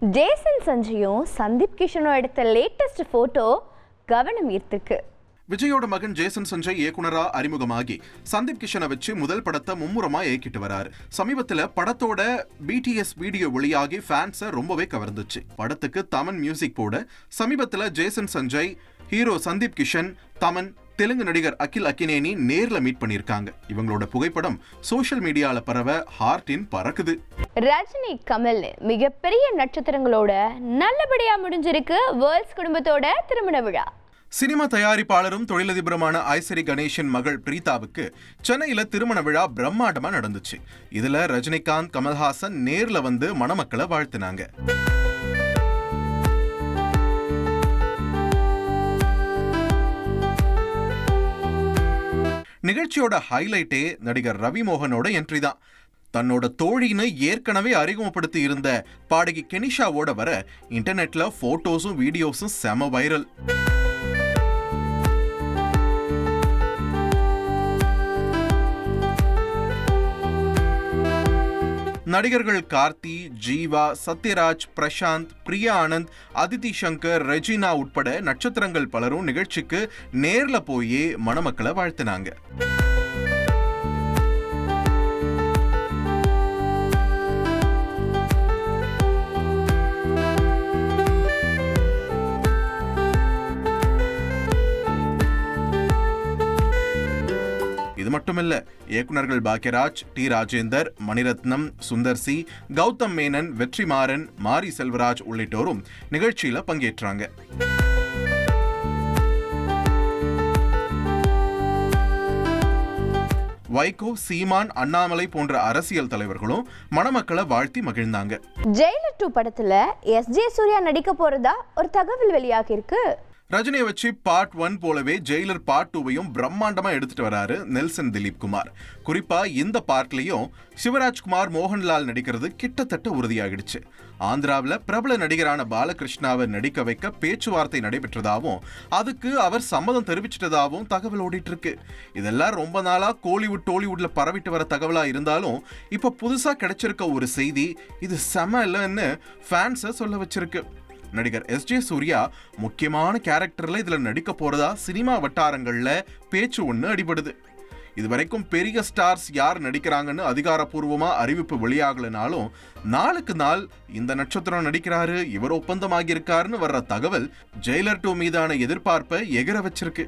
Jason சஞ்சயும் Sandeep கிஷனும் எடுத்த latest photo கவனம் ஈர்த்திருக்கு. விஜயோட மகன் ஜேசன் சஞ்சய் இயக்குனரா அறிமுகமாகி சந்தீப் கிஷனை வச்சு முதல் படத்தை மும்முரமா இயக்கிட்டு வராரு. சமீபத்துல படத்தோட BTS வீடியோ வெளியாகி ஃபேன்ஸை ரொம்பவே கவர்ந்துச்சு. படத்துக்கு தமன் மியூசிக் போட சமீபத்துல ஜேசன் சஞ்சய், ஹீரோ சந்தீப் கிஷன், தமன், தெலுங்கு நடிகர் அகில் அக்கினேனி நேர்ல மீட் பண்ணிருக்காங்க. இவங்களோட புகைப்படம் சோஷியல் மீடியால பரவ ஹார்ட்டின் பறக்குது. ரஜினி, கமல் மிகப்பெரிய நட்சத்திரங்களோட நல்லபடியா முடிஞ்சிருக்கு வேர்ல்ட்ஸ் குடும்பத்தோட திருமண விழா. சினிமா தயாரிப்பாளரும் தொழிலதிபருமான ஐசரி கணேசன் மகள் பிரீதாவுக்கு சென்னையில திருமண விழா பிரம்மாண்டமா நடந்துச்சு. இதுல ரஜினிகாந்த், கமல்ஹாசன் நேர்ல வந்து மணமக்களை வாழ்த்தினாங்க. நிகழ்ச்சியோட ஹைலைட்டே நடிகர் ரவி மோகனோட என்ட்ரி தான். தன்னோட தோழின்னு ஏற்கனவே அறிமுகப்படுத்தி இருந்த பாடகி கெனிஷாவோட வர இன்டர்நெட்ல போட்டோஸும் வீடியோஸும் செம வைரல். நடிகர்கள் கார்த்தி, ஜீவா, சத்யராஜ், பிரசாந்த், பிரியா ஆனந்த், அதிதி சங்கர், ரெஜினா உட்பட நட்சத்திரங்கள் பலரும் நிகழ்ச்சிக்கு நேர்ல போய் மணமக்களை வாழ்த்தினாங்க. இது மட்டுமில்ல, இயக்குனர்கள் பாக்யராஜ், டி ராஜேந்தர், மணிரத்னம், சுந்தர் சி, கௌதம் மேனன், வெற்றிமாறன், மாரி செல்வராஜ் உள்ளிட்டோரும் நிகழ்ச்சியில பங்கேற்றாங்க. வைகோ, சீமான், அண்ணாமலை போன்ற அரசியல் தலைவர்களும் மணமக்களை வாழ்த்தி மகிழ்ந்தாங்க. ஜெயிலர் 2 படத்துல SJ சூர்யா நடிக்க போறதா ஒரு தகவல் வெளியாகி இருக்கு. ரஜினியை வச்சு பார்ட் 1 போலவே ஜெயிலர் பார்ட் 2வையும் பிரம்மாண்டமா எடுத்துட்டு வராரு நெல்சன் திலீப் குமார். குறிப்பா இந்த பார்ட்லயும் சிவராஜ்குமார், மோகன்லால் நடிக்கிறது கிட்டத்தட்ட உறுதியாகிடுச்சு. ஆந்திராவில் பிரபல நடிகரான பாலகிருஷ்ணாவை நடிக்க வைக்க பேச்சுவார்த்தை நடைபெற்றதாகவும் அதுக்கு அவர் சம்மதம் தெரிவிச்சிட்டதாகவும் தகவல் ஓடிட்டு இருக்கு. இதெல்லாம் ரொம்ப நாளா கோலிவுட் டோலிவுட்ல பரவிட்டு வர தகவலா இருந்தாலும் இப்ப புதுசா கிடைச்சிருக்க ஒரு செய்தி இது செம இல்லைன்னு ஃபேன்ஸை சொல்ல வச்சிருக்கு. நடிகர் SJ சூர்யா முக்கியமான கேரக்டர்ல இதுல நடிக்க போறதா சினிமா வட்டாரங்கள்ல பேச்சு ஒண்ணு அடிபடுது. இதுவரைக்கும் பெரிய ஸ்டார்ஸ் யார் நடிக்கிறாங்கன்னு அதிகாரப்பூர்வமா அறிவிப்பு வெளியாகலனாலும் நாளுக்கு நாள் இந்த நட்சத்திரம் நடிக்கிறாரு, இவர் ஒப்பந்தமாகி இருக்காருன்னு வர்ற தகவல் ஜெயிலர் 2 மீதான எதிர்பார்ப்பை எகிர வச்சிருக்கு.